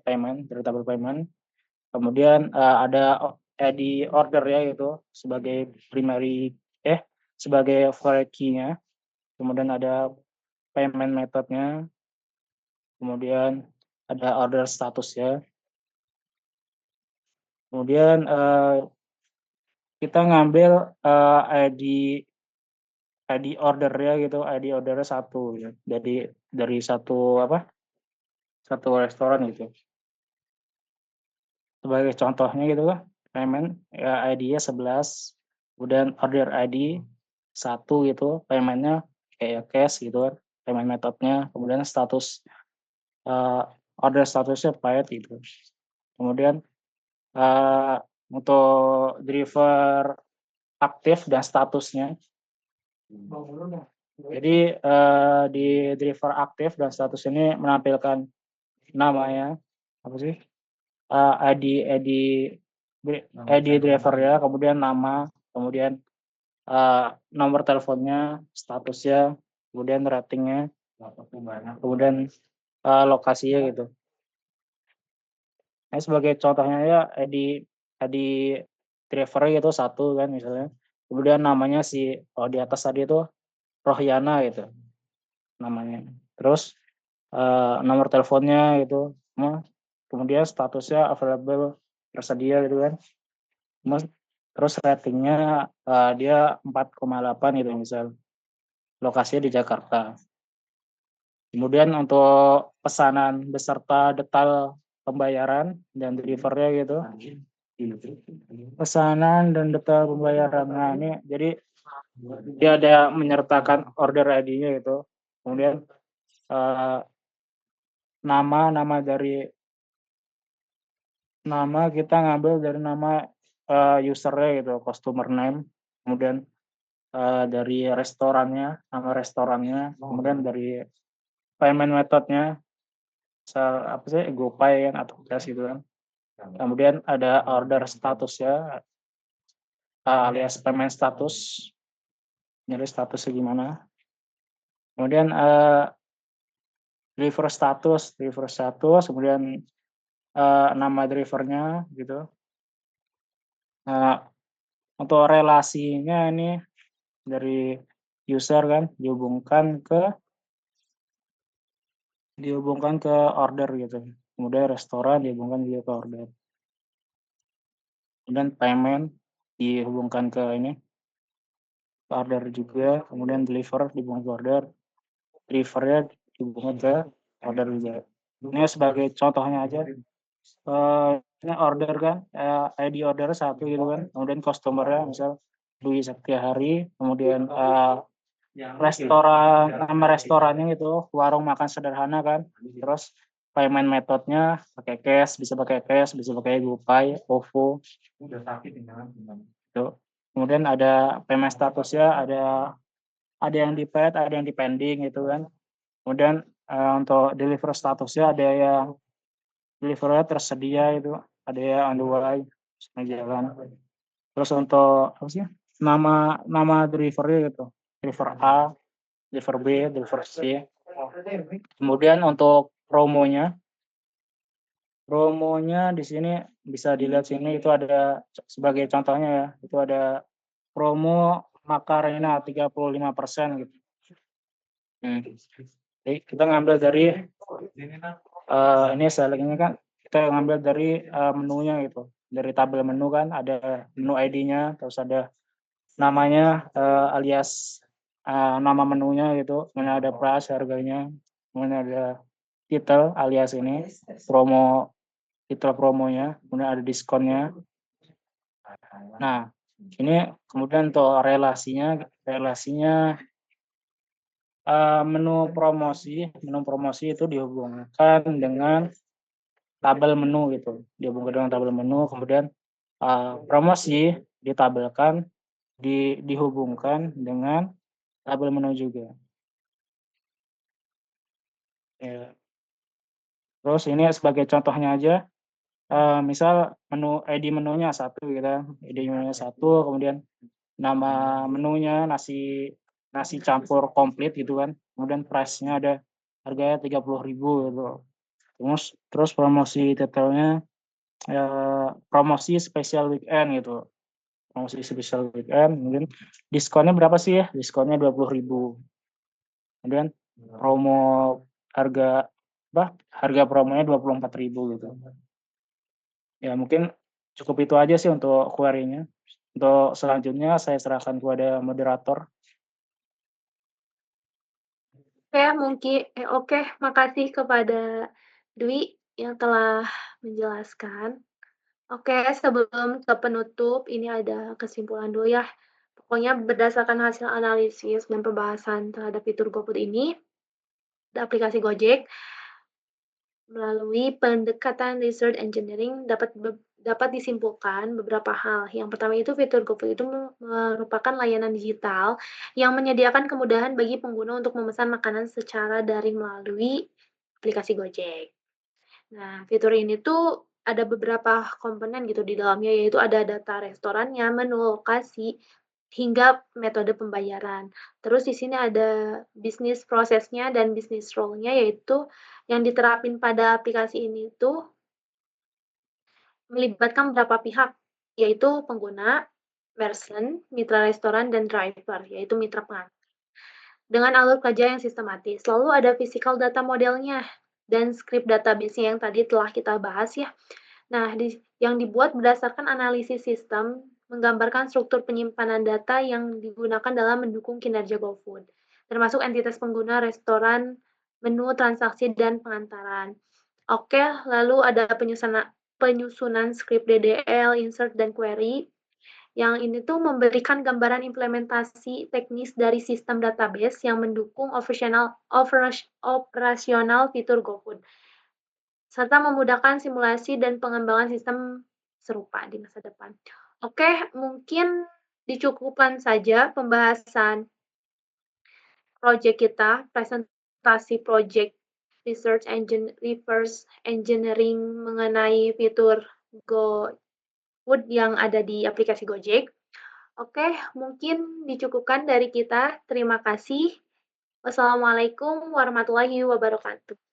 Speaker 2: dari tabel payment. Kemudian ada ID order ya gitu sebagai sebagai foreign key-nya. Kemudian ada payment method-nya. Kemudian ada order status ya. Kemudian kita ngambil ID order-nya gitu, ID order-nya 1 ya. Jadi dari satu restoran gitu. Sebagai contohnya gitu kan, payment ya, ID-nya 11, kemudian order ID 1 gitu, payment-nya kayak cash gitu kan, payment method-nya, kemudian status order statusnya paid gitu. Kemudian untuk driver aktif dan statusnya. Jadi di driver aktif dan status ini menampilkan namanya apa sih? ID driver ya, kemudian nama, kemudian nomor teleponnya, statusnya, kemudian ratingnya, kemudian lokasinya gitu. Nah, sebagai contohnya ya ID driver gitu 1 kan misalnya. Kemudian namanya di atas tadi itu Rohyana gitu namanya. Terus nomor teleponnya gitu. Kemudian statusnya available, tersedia gitu kan. Terus ratingnya dia 4,8 gitu misal. Lokasinya di Jakarta. Kemudian untuk pesanan beserta detail pembayaran dan delivernya gitu. Pesanan dan detail pembayaran. Nah ini jadi dia ada menyertakan order ID-nya gitu. Kemudian nama kita ngambil dari nama usernya gitu, customer name. Kemudian dari restorannya, nama restorannya, kemudian dari payment methodnya, apa sih, GoPay kan atau cash gitu kan. Kemudian ada order status ya, alias payment status. nyari statusnya gimana. Kemudian deliver status, kemudian nama drivernya gitu. Untuk relasinya ini dari user kan dihubungkan ke order gitu. Kemudian restoran dihubungkan juga ke order. Kemudian payment dihubungkan ke ini ke order juga. Kemudian deliver dihubungkan ke order. Delivernya dihubungkan ke order juga. Ini sebagai contohnya aja. Ini order kan, ID order 1 gitu kan. Kemudian customer-nya misal Dwi Septiahari, kemudian restoran, nama restorannya gitu, warung makan sederhana kan. Terus payment metodenya pakai cash, bisa pakai GoPay, OVO. Gitu. Kemudian ada payment statusnya, ada yang di paid, ada yang di pending gitu kan. Kemudian untuk deliver statusnya ada yang delivernya tersedia itu, ada yang on the way, jalan. Terus untuk apa sih? Nama delivery gitu. Deliver A, deliver B, deliver C. Kemudian untuk promonya di sini bisa dilihat sini itu ada sebagai contohnya ya, itu ada promo Macarena 35% gitu. Jadi kita ngambil dari ini selanjutnya kan kita ngambil dari menunya gitu, dari tabel menu kan ada menu ID-nya, terus ada namanya alias nama menunya gitu, kemudian ada price harganya, kemudian ada title alias ini promo, titel promonya, kemudian ada diskonnya. Nah ini kemudian untuk relasinya menu promosi itu dihubungkan dengan tabel menu gitu, kemudian promosi ditabelkan dihubungkan dengan tabel menu juga. Ya. Terus ini sebagai contohnya aja, misal ID menunya 1 gitu, kemudian nama menunya nasi campur komplit gitu kan, kemudian price-nya ada harganya 30.000 gitu. Terus promosi detailnya promosi spesial weekend gitu. Kemudian diskonnya berapa sih ya? Diskonnya 20.000. Kemudian promo harga promonya 24.000 gitu. Ya mungkin cukup itu aja sih untuk query-nya. Untuk selanjutnya saya serahkan kepada moderator.
Speaker 1: Oke, makasih kepada Dwi yang telah menjelaskan. Oke, sebelum ke penutup, ini ada kesimpulan dulu ya. Pokoknya berdasarkan hasil analisis dan pembahasan terhadap fitur GoFood ini, aplikasi Gojek, melalui pendekatan research engineering dapat disimpulkan beberapa hal. Yang pertama itu fitur GoFood itu merupakan layanan digital yang menyediakan kemudahan bagi pengguna untuk memesan makanan secara daring melalui aplikasi Gojek. Nah, fitur ini tuh ada beberapa komponen gitu di dalamnya, yaitu ada data restorannya, menu, lokasi, hingga metode pembayaran. Terus di sini ada bisnis prosesnya dan bisnis role-nya, yaitu yang diterapin pada aplikasi ini tuh melibatkan beberapa pihak, yaitu pengguna, merchant, mitra restoran, dan driver, yaitu mitra pengantar. Dengan alur kerja yang sistematis, lalu ada physical data modelnya dan script database-nya yang tadi telah kita bahas ya. Nah, yang dibuat berdasarkan analisis sistem menggambarkan struktur penyimpanan data yang digunakan dalam mendukung kinerja GoFood, termasuk entitas pengguna, restoran, menu, transaksi, dan pengantaran. Oke, lalu ada penyusunan script DDL, insert, dan query. Yang ini tuh memberikan gambaran implementasi teknis dari sistem database yang mendukung operasional fitur GoFood, serta memudahkan simulasi dan pengembangan sistem serupa di masa depan. Oke, mungkin dicukupkan saja pembahasan project kita, presentasi project reverse engineering mengenai fitur GoFood yang ada di aplikasi Gojek. Oke, mungkin dicukupkan dari kita. Terima kasih. Wassalamualaikum warahmatullahi wabarakatuh.